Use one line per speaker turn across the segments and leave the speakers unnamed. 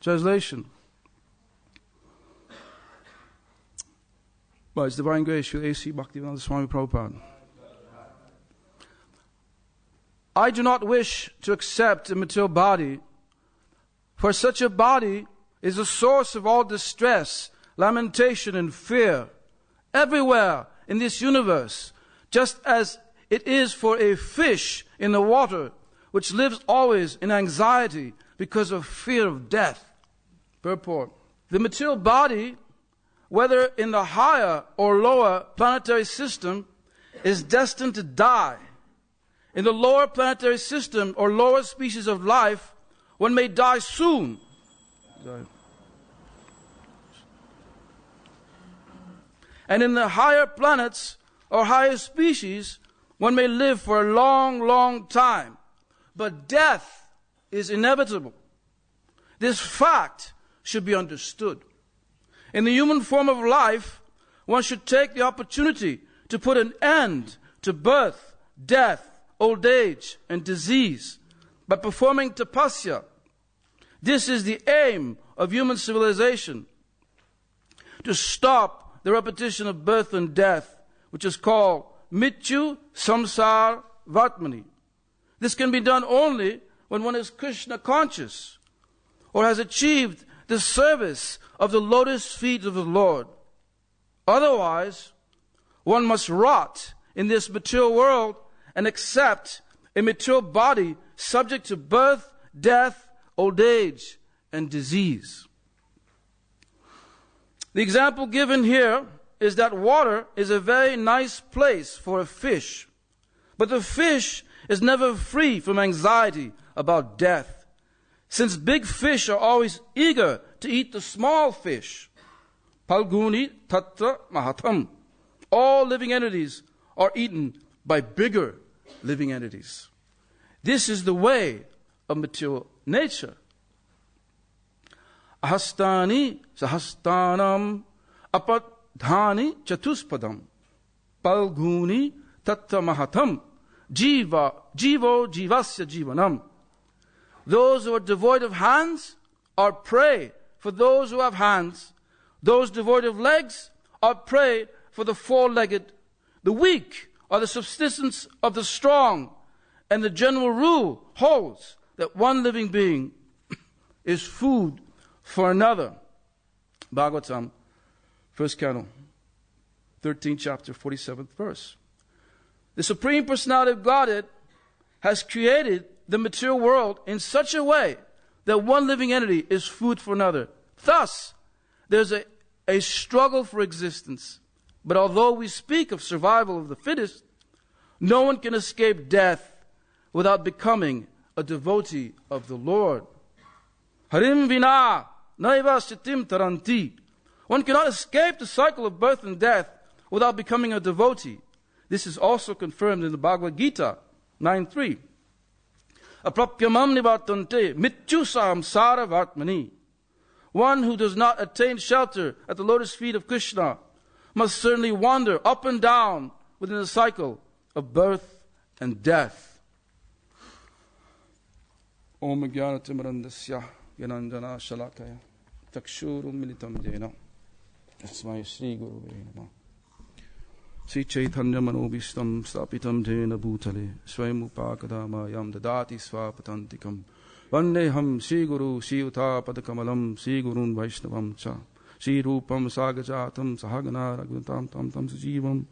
translation by His Divine Grace, Srila A.C. Bhaktivedanta Swami Prabhupada. I do not wish to accept a material body, for such a body is the source of all distress, lamentation, and fear everywhere in this universe, just as it is for a fish in the water, which lives always in anxiety because of fear of death. Purport. The material body, whether in the higher or lower planetary system, is destined to die. In the lower planetary system or lower species of life, one may die soon. And in the higher planets or higher species, one may live for a long, long time. But death is inevitable. This fact should be understood. In the human form of life, one should take the opportunity to put an end to birth, death, old age, and disease by performing tapasya. This is the aim of human civilization, to stop the repetition of birth and death, which is called Mityu Samsar Vatmani. This can be done only when one is Krishna conscious or has achieved the service of the lotus feet of the Lord. Otherwise, one must rot in this material world and accept a material body subject to birth, death, old age, and disease. The example given here is that water is a very nice place for a fish, but the fish is never free from anxiety about death, since big fish are always eager to eat the small fish. Palguni Tatra Mahatam. All living entities are eaten by bigger living entities. This is the way of material nature. Ahastani sahastanam apadhani chatuspadam palguni tatta mahatam jivo jivasya jivanam. Those who are devoid of hands are prey for those who have hands. Those devoid of legs are prey for the four-legged. The weak are the subsistence of the strong, and the general rule holds that one living being is food for another. Bhagavatam, 1st Canto, 13th chapter, 47th verse. The Supreme Personality of Godhead has created the material world in such a way that one living entity is food for another. Thus, there's a struggle for existence. But although we speak of survival of the fittest, no one can escape death without becoming a devotee of the Lord. Harim vina naiva sitim taranti. One cannot escape the cycle of birth and death without becoming a devotee. This is also confirmed in the Bhagavad Gita 9.3. Aprapyamam nivatante mitchusam saravatmani. One who does not attain shelter at the lotus feet of Krishna must certainly wander up and down within the cycle of birth and death. Om Jnanatimirandasya Gyananjana Shalakaya Takshurum Militam Jena Tasmai Sri Guru Namaha. Sri Chaitanya Manobishtam Stapitam Jena Bhutale Swayamupakadama Yam Dadati Swapatantikam Vandeham Sri Guru Shiyuta Padakamalam Sri Gurun Vaishnavam Cha Sri Rupam Sagajatam Sahagana Raghutam Tam Tam Sujivam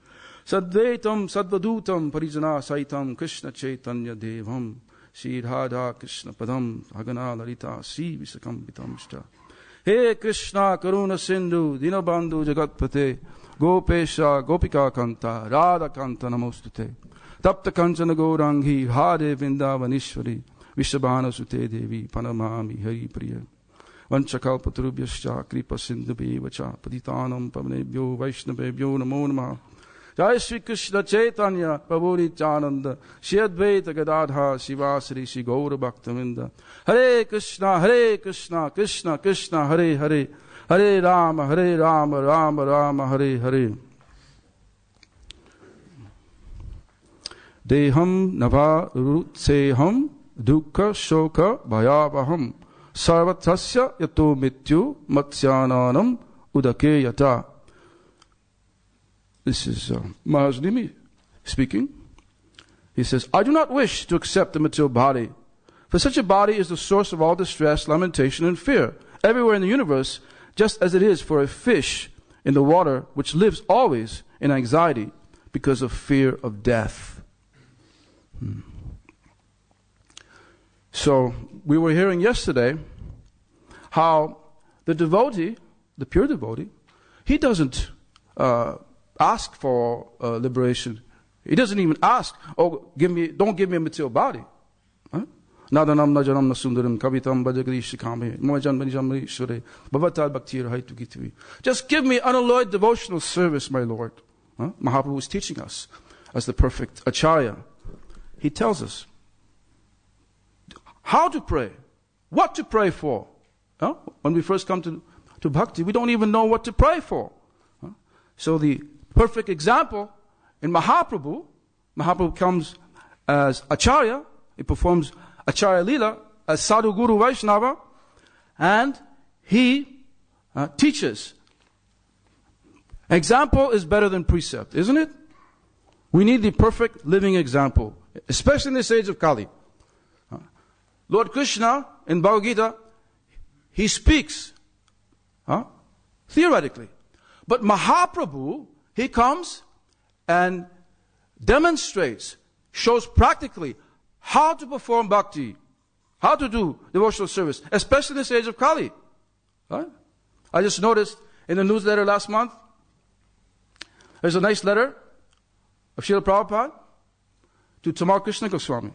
Sadvaitam Sadvadutam Parijana Saitam Krishna Chaitanya Devam Sri Radha Krishna Padam Hagana Lalita Sri Visakam Vitamshta. He Krishna Karuna Sindhu Dinabandhu Jagatpate Gopesha Gopika Kanta Radha Kanta Namostute Tapta Kanchana Gaurangi Hare Vrindavanishwari Vishabhana Sute Devi Panamami Hari Priya Vanchakalpaturubhyascha Kripa Sindhubhevacha Patitanam Pavanebhyo Vaishnavebhyo Namo Namaha. Jai Shri Krishna Chaitanya Prabhu Nityananda Shri Advaita Gadadha Shivasri Shri Gaura Bhaktavinda. Hare Krishna Krishna Krishna Hare Hare Hare Rama Rama Rama Hare Hare. Deham Nava Rutseham Dukkha Shoka Bhayavaham sarvatasya yato mityu matsyananam udake yata. This is Maharaj Nimi speaking. He says, I do not wish to accept the material body, for such a body is the source of all distress, lamentation, and fear, everywhere in the universe, just as it is for a fish in the water, which lives always in anxiety because of fear of death. So, we were hearing yesterday how the devotee, the pure devotee, he doesn't ask for liberation. He doesn't even ask, oh, don't give me a material body. Nadanam najanam nasundaram kavitam bhajagri shikame mojanmani jamri shure bhavatal bhaktir haitu gitvi. Just give me unalloyed devotional service, my Lord. Mahaprabhu is teaching us as the perfect acharya. He tells us how to pray, what to pray for. When we first come to bhakti, we don't even know what to pray for. So the perfect example in Mahaprabhu comes as acharya. He performs acharya lila as sadhu guru Vaishnava, and he teaches. Example is better than precept, isn't it? We need the perfect living example, especially in this age of Kali. Lord Krishna in Bhagavad Gita, he speaks theoretically. But Mahaprabhu, he comes and demonstrates, shows practically how to perform bhakti, how to do devotional service, especially in this age of Kali. Right? I just noticed in the newsletter last month, there's a nice letter of Srila Prabhupada to Tamal Krishna Goswami.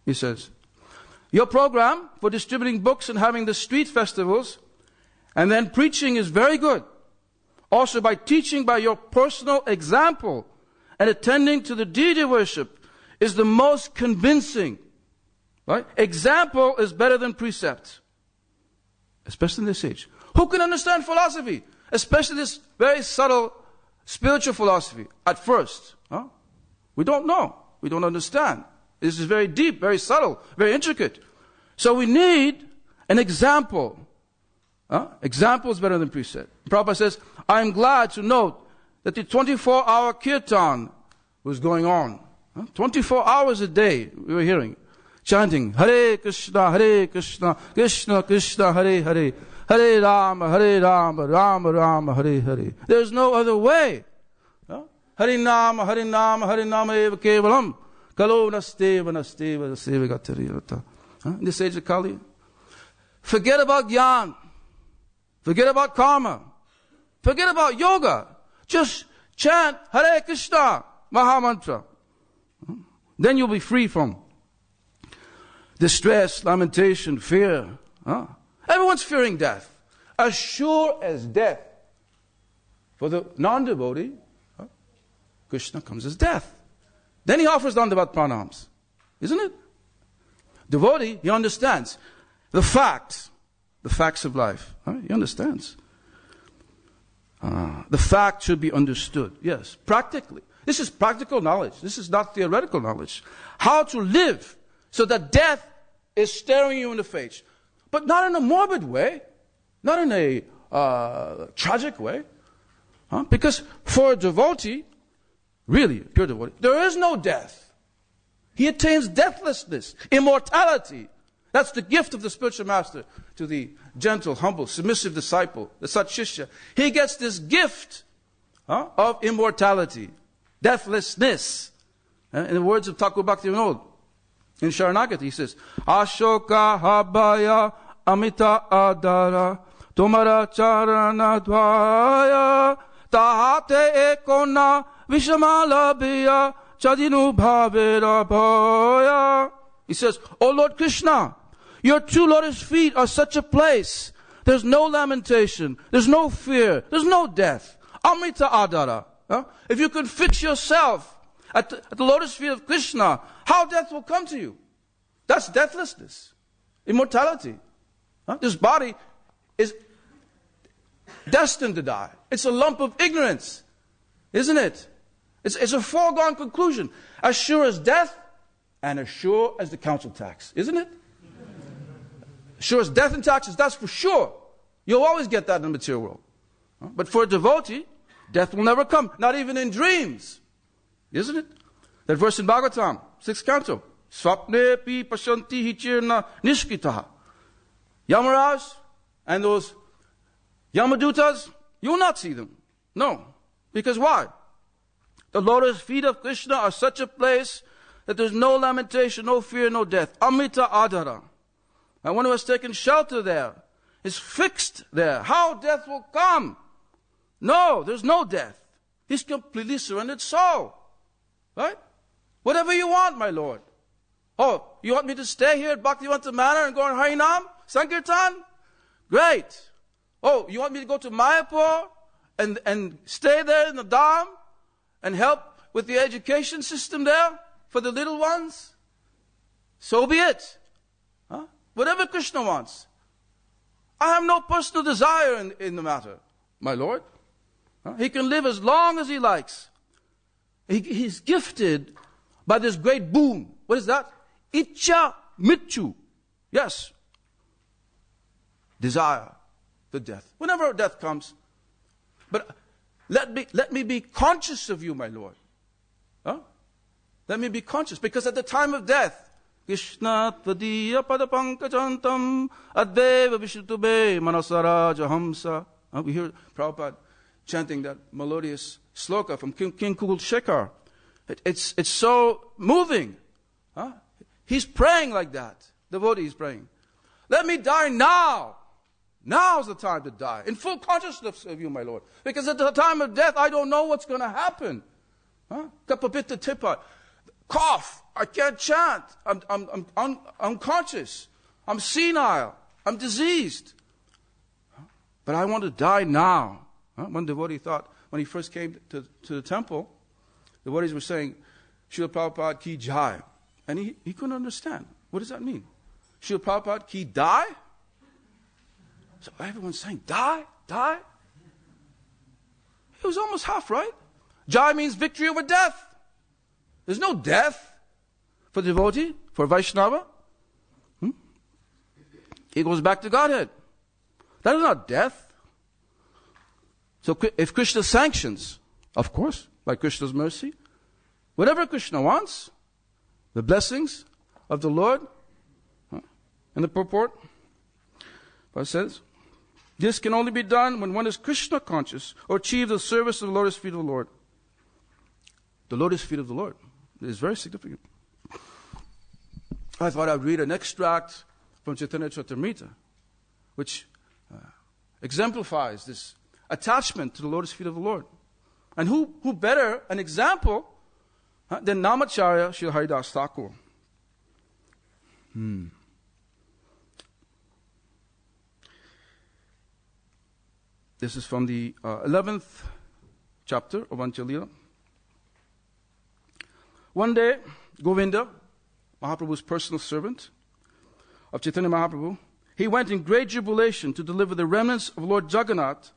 He says, your program for distributing books and having the street festivals and then preaching is very good. Also by teaching by your personal example and attending to the deity worship is the most convincing. Right? Example is better than precept. Especially in this age. Who can understand philosophy? Especially this very subtle spiritual philosophy at first. We don't know. We don't understand. This is very deep, very subtle, very intricate. So we need an example. Example is better than precept. Prabhupada says, I am glad to note that the 24-hour kirtan was going on. 24 hours a day we were hearing. Chanting, Hare Krishna, Krishna Krishna, Hare Hare, Hare Rama, Rama Rama, Hare Hare. There's no other way. Hare Nama, Eva Kevalam, Kalo Nasteva, Seva Gatari. In this age of Kali, forget about Gyan. Forget about karma. Forget about yoga. Just chant Hare Krishna, Mahamantra. Then you'll be free from distress, lamentation, fear. Everyone's fearing death. As sure as death. For the non-devotee, Krishna comes as death. Then he offers Dandavat Pranams. Isn't it? Devotee, he understands the facts of life. He understands. The fact should be understood. Yes, practically. This is practical knowledge. This is not theoretical knowledge. How to live so that death is staring you in the face. But not in a morbid way. Not in a tragic way. Because for a devotee, really, pure devotee, there is no death. He attains deathlessness, immortality. That's the gift of the spiritual master to the gentle, humble, submissive disciple, the Sat Shishya. He gets this gift of immortality, deathlessness. In the words of Thakur Bhaktivinoda, in Sharanagati, he says, Ashoka habaya amita adara tomara charana dvaya tahate ekona vishamala biya chadinu bhavera bhaya. He says, O Lord Krishna, your two lotus feet are such a place. There's no lamentation. There's no fear. There's no death. Amrita adara. If you could fix yourself at the lotus feet of Krishna, how death will come to you. That's deathlessness. Immortality. This body is destined to die. It's a lump of ignorance. Isn't it? It's a foregone conclusion. As sure as death and as sure as the council tax. Isn't it? Sure as death and taxes, that's for sure. You'll always get that in the material world. But for a devotee, death will never come, not even in dreams. Isn't it? That verse in Bhagavatam, 6th canto. Swapne pi pasyanti hichirna nishkitaha. Yamaraj and those Yamadutas, you will not see them. No. Because why? The lotus feet of Krishna are such a place that there's no lamentation, no fear, no death. Amrita adhara. And one who has taken shelter there is fixed there. How death will come? No, there's no death. He's completely surrendered soul. Right? Whatever you want, my Lord. Oh, you want me to stay here at Bhaktivedanta Manor and go on Harinam? Sankirtan? Great. Oh, you want me to go to Mayapur and stay there in the Dham and help with the education system there for the little ones? So be it. Huh? Whatever Krishna wants. I have no personal desire in the matter, my Lord. Huh? He can live as long as he likes. He's gifted by this great boon. What is that? Icha mitchu. Yes. Desire. The death. Whenever death comes. But let me be conscious of you, my Lord. Huh? Let me be conscious. Because at the time of death, Krishna tvadiya padapankajantam adveva vishrutube manasaraja hamsa. We hear Prabhupada chanting that melodious sloka from King Kugul Shekhar. It's so moving. Huh? He's praying like that. The devotee is praying. Let me die now. Now's the time to die. In full consciousness of you, my Lord. Because at the time of death, I don't know what's going to happen. Kapapita tipa. Cough. I can't chant. I'm unconscious. I'm senile. I'm diseased. But I want to die now. One devotee thought, when he first came to the temple, the devotees were saying, Srila Prabhupada ki jai. And he couldn't understand. What does that mean? Srila Prabhupada ki die? So everyone's saying, die, die. He was almost half right. Jai means victory over death. There's no death for the devotee, for Vaishnava. He goes back to Godhead. That is not death. So if Krishna sanctions, of course, by Krishna's mercy, whatever Krishna wants, the blessings of the Lord, and the purport, it says, this can only be done when one is Krishna conscious or achieve the service of the lotus feet of the Lord. The lotus feet of the Lord is very significant. I thought I'd read an extract from Chaitanya Charitamrita, which exemplifies this attachment to the lotus feet of the Lord. And who better an example than Namacharya Sri Haridas Thakur? This is from the 11th chapter of Vanchalila. One day, Govinda, Mahaprabhu's personal servant of Chaitanya Mahaprabhu, he went in great jubilation to deliver the remnants of Lord Jagannath's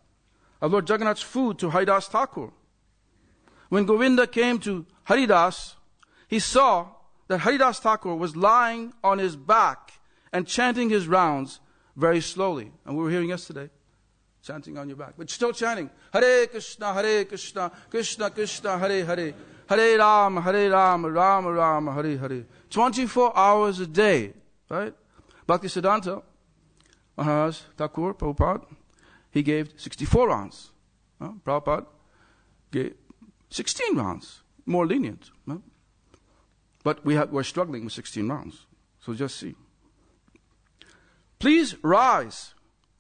food to Haridas Thakur. When Govinda came to Haridas, he saw that Haridas Thakur was lying on his back and chanting his rounds very slowly. And we were hearing yesterday, chanting on your back. But still chanting, Hare Krishna, Krishna Krishna, Hare Hare, Hare Rama, Rama Rama, Hare Hare. 24 hours a day, right? Bhaktisiddhanta Maharaj Thakur, Prabhupada, he gave 64 rounds. Prabhupada gave 16 rounds, more lenient. But we're struggling with 16 rounds. So just see. Please rise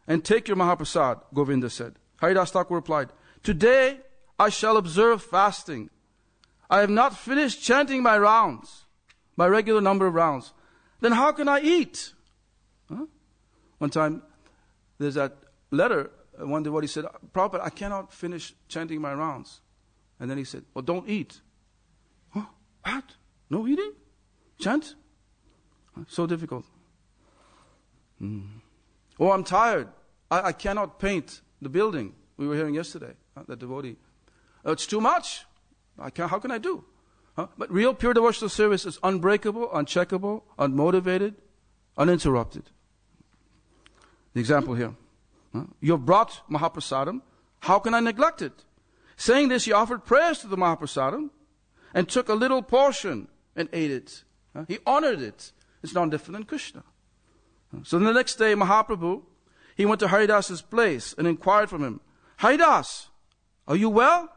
and take your Mahaprasad, Govinda said. Haridas Thakur replied, today I shall observe fasting. I have not finished chanting my rounds, my regular number of rounds. Then how can I eat? One time, there's that letter, one devotee said, Prabhupada, I cannot finish chanting my rounds. And then he said, well, don't eat. Huh? What? No eating? Chant? So difficult. Oh, I'm tired. I cannot paint the building. We were hearing yesterday, that devotee. It's too much. How can I do? But real pure devotional service is unbreakable, uncheckable, unmotivated, uninterrupted. The example here. You have brought Mahaprasadam. How can I neglect it? Saying this, he offered prayers to the Mahaprasadam and took a little portion and ate it. He honored it. It's not different than Krishna. So the next day, Mahaprabhu, he went to Haridas's place and inquired from him, Haridas, are you well?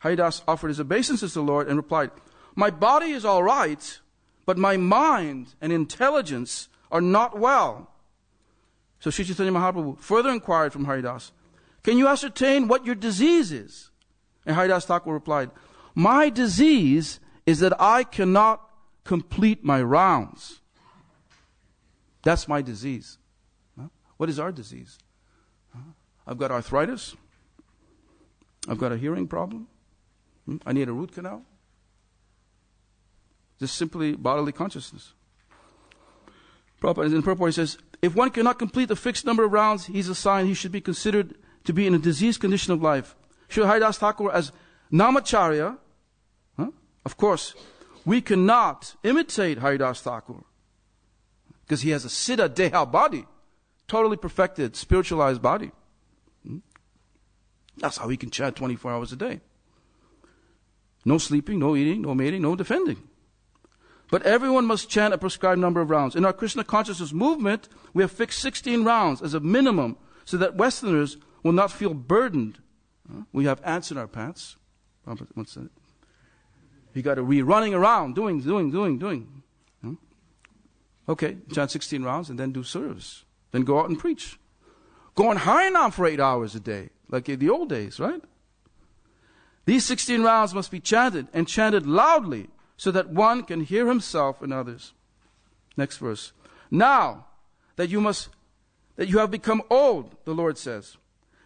Haridas offered his obeisances to the Lord and replied, my body is all right, but my mind and intelligence are not well. So Sri Chaitanya Mahaprabhu further inquired from Haridas, can you ascertain what your disease is? And Haridas Thakur replied, my disease is that I cannot complete my rounds. That's my disease. What is our disease? I've got arthritis. I've got a hearing problem. I need a root canal. Just simply bodily consciousness. In purport, he says, if one cannot complete the fixed number of rounds, he's assigned, he should be considered to be in a diseased condition of life. Sri Haridas Thakur as Namacharya, of course, we cannot imitate Haridas Thakur because he has a Siddha Deha body, totally perfected, spiritualized body. That's how he can chant 24 hours a day. No sleeping, no eating, no mating, no defending. But everyone must chant a prescribed number of rounds. In our Krishna consciousness movement, we have fixed 16 rounds as a minimum so that Westerners will not feel burdened. We have ants in our pants. What's that? You got to be running around, doing. Okay, chant 16 rounds and then do service. Then go out and preach. Go on Harinam for 8 hours a day, like in the old days, right? These 16 rounds must be chanted and chanted loudly so that one can hear himself and others. Next verse. Now that you have become old, the Lord says,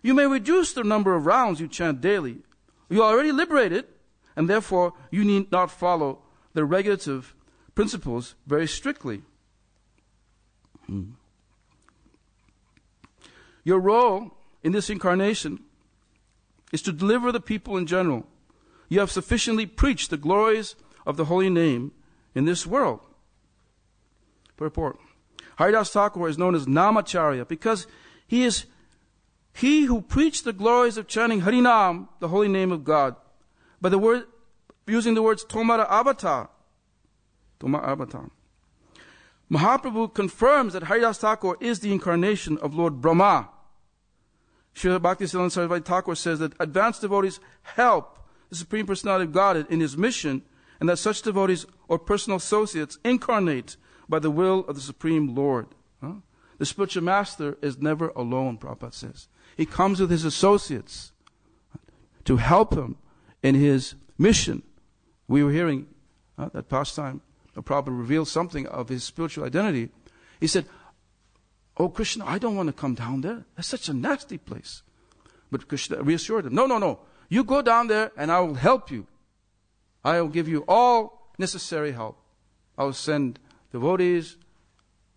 you may reduce the number of rounds you chant daily. You are already liberated, and therefore you need not follow the regulative principles very strictly. Your role in this incarnation is to deliver the people in general. You have sufficiently preached the glories of the holy name in this world. Purport. Haridas Thakur is known as Namacharya because he is he who preached the glories of chanting Harinam, the holy name of God, by the word, using the words Tomara Avatar. Tomara Avatar. Mahaprabhu confirms that Haridas Thakur is the incarnation of Lord Brahma. Srila Bhaktisiddhanta Sarasvati Thakur says that advanced devotees help the Supreme Personality of Godhead in his mission, and that such devotees or personal associates incarnate by the will of the Supreme Lord. The spiritual master is never alone, Prabhupada says. He comes with his associates to help him in his mission. We were hearing that past time, Prabhupada revealed something of his spiritual identity. He said, oh, Krishna, I don't want to come down there. That's such a nasty place. But Krishna reassured him, no. You go down there and I will help you. I will give you all necessary help. I will send devotees.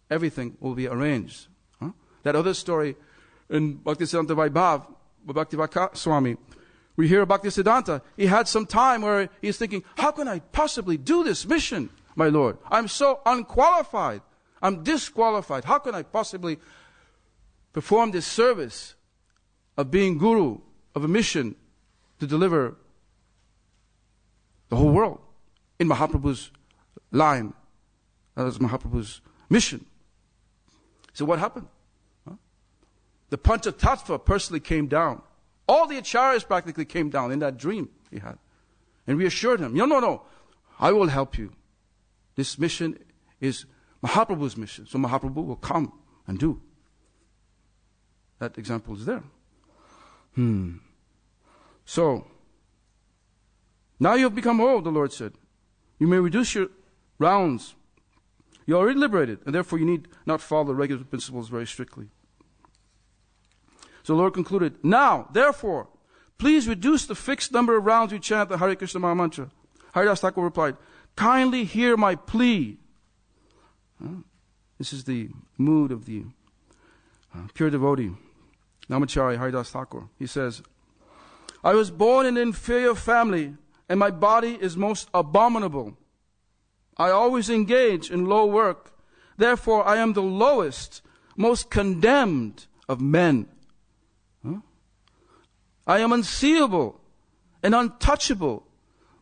Everything will be arranged. That other story in Bhaktisiddhanta Vaibhav, Bhaktivaka Swami, we hear Bhaktisiddhanta. He had some time where he's thinking, how can I possibly do this mission, my Lord? I'm so unqualified. I'm disqualified. How can I possibly perform this service of being guru of a mission to deliver the whole world in Mahaprabhu's line? That was Mahaprabhu's mission. So what happened? The Panchatattva personally came down. All the acharyas practically came down in that dream he had. And reassured him, no, I will help you. This mission is Mahaprabhu's mission. So Mahaprabhu will come and do. That example is there. So, now you have become old, the Lord said. You may reduce your rounds. You are already liberated, and therefore you need not follow the regular principles very strictly. So the Lord concluded, now, therefore, please reduce the fixed number of rounds you chant the Hare Krishna Maha Mantra. Haridas Thakur replied, kindly hear my plea. This is the mood of the pure devotee, Namacharya Haridas Thakur. He says, I was born in an inferior family, and my body is most abominable. I always engage in low work. Therefore, I am the lowest most condemned of men. I am unseeable and untouchable,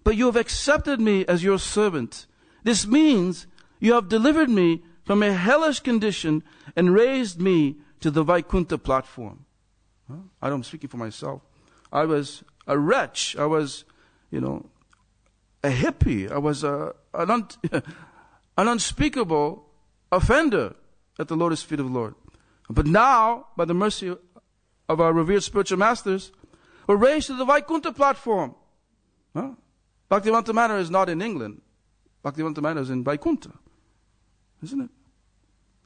but you have accepted me as your servant. This means you have delivered me from a hellish condition and raised me to the Vaikuntha platform. I'm speaking for myself. I was a wretch. I was, a hippie. I was an unspeakable offender at the lotus feet of the Lord. But now, by the mercy of our revered spiritual masters, we're raised to the Vaikuntha platform. Bhaktivedanta Manor is not in England. Bhaktivedanta Manor is in Vaikuntha. Isn't it?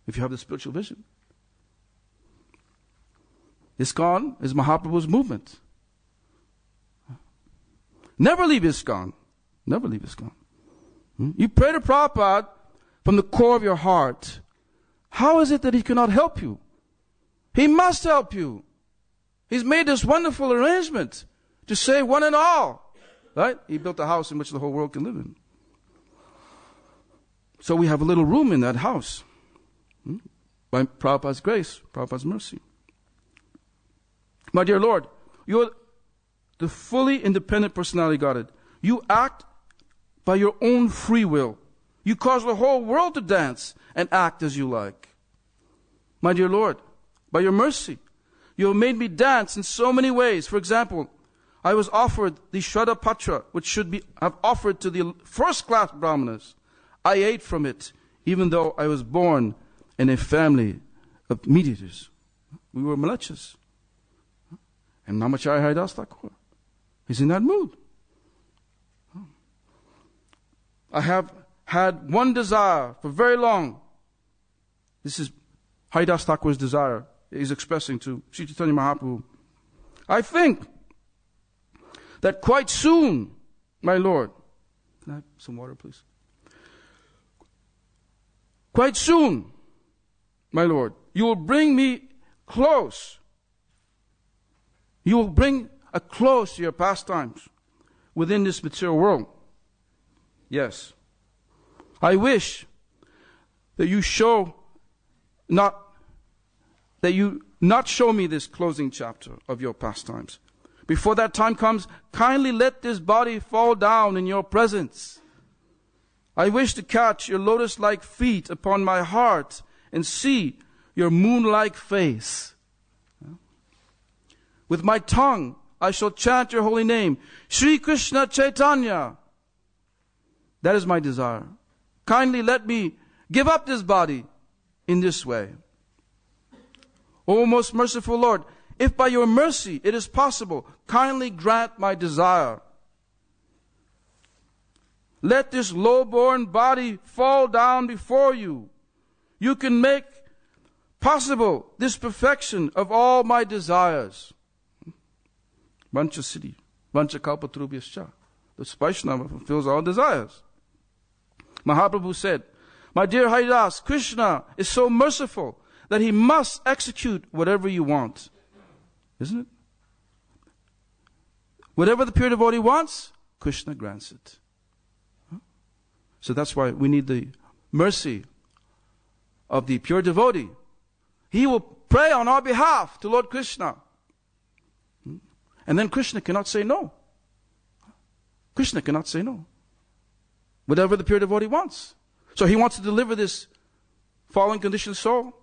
If you have the spiritual vision. ISKCON is Mahaprabhu's movement. Never leave ISKCON. Never leave ISKCON. You pray to Prabhupada from the core of your heart. How is it that he cannot help you? He must help you. He's made this wonderful arrangement to save one and all. Right? He built a house in which the whole world can live in. So we have a little room in that house. By Prabhupada's grace, Prabhupada's mercy. My dear Lord, you are the fully independent personality Godhead. You act by your own free will. You cause the whole world to dance and act as you like. My dear Lord, by your mercy, you have made me dance in so many ways. For example, I was offered the Shraddha Patra, which should have offered to the first-class Brahmanas. I ate from it, even though I was born in a family of meat eaters. We were malachas. And Namacharya Haridas Thakur is in that mood. I have had one desire for very long. This is Haridas Thakur's desire. He's expressing to Sri Chaitanya Mahaprabhu. I think that quite soon, my Lord, can I have some water, please? Quite soon, my Lord, you will bring me close. You will bring a close to your pastimes within this material world. Yes. I wish that you not show me this closing chapter of your pastimes. Before that time comes, kindly let this body fall down in your presence. I wish to catch your lotus-like feet upon my heart and see your moon-like face. With my tongue, I shall chant your holy name, Sri Krishna Chaitanya. That is my desire. Kindly let me give up this body in this way. O most merciful Lord, if by your mercy it is possible, kindly grant my desire. Let this low-born body fall down before you. You can make possible this perfection of all my desires. Vancha Siddhi, Vancha Kalpatarubhyascha. The Vaishnava fulfills all desires. Mahaprabhu said, my dear Haridas, Krishna is so merciful that he must execute whatever you want. Isn't it? Whatever the pure devotee wants, Krishna grants it. So that's why we need the mercy of the pure devotee. He will pray on our behalf to Lord Krishna. And then Krishna cannot say no. Krishna cannot say no. Whatever the pure devotee wants. So he wants to deliver this fallen conditioned soul.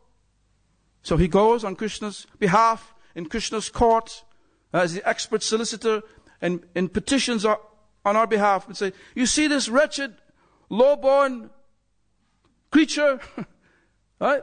So he goes on Krishna's behalf in Krishna's court as the expert solicitor and petitions on our behalf and say, you see this wretched, low-born creature, right?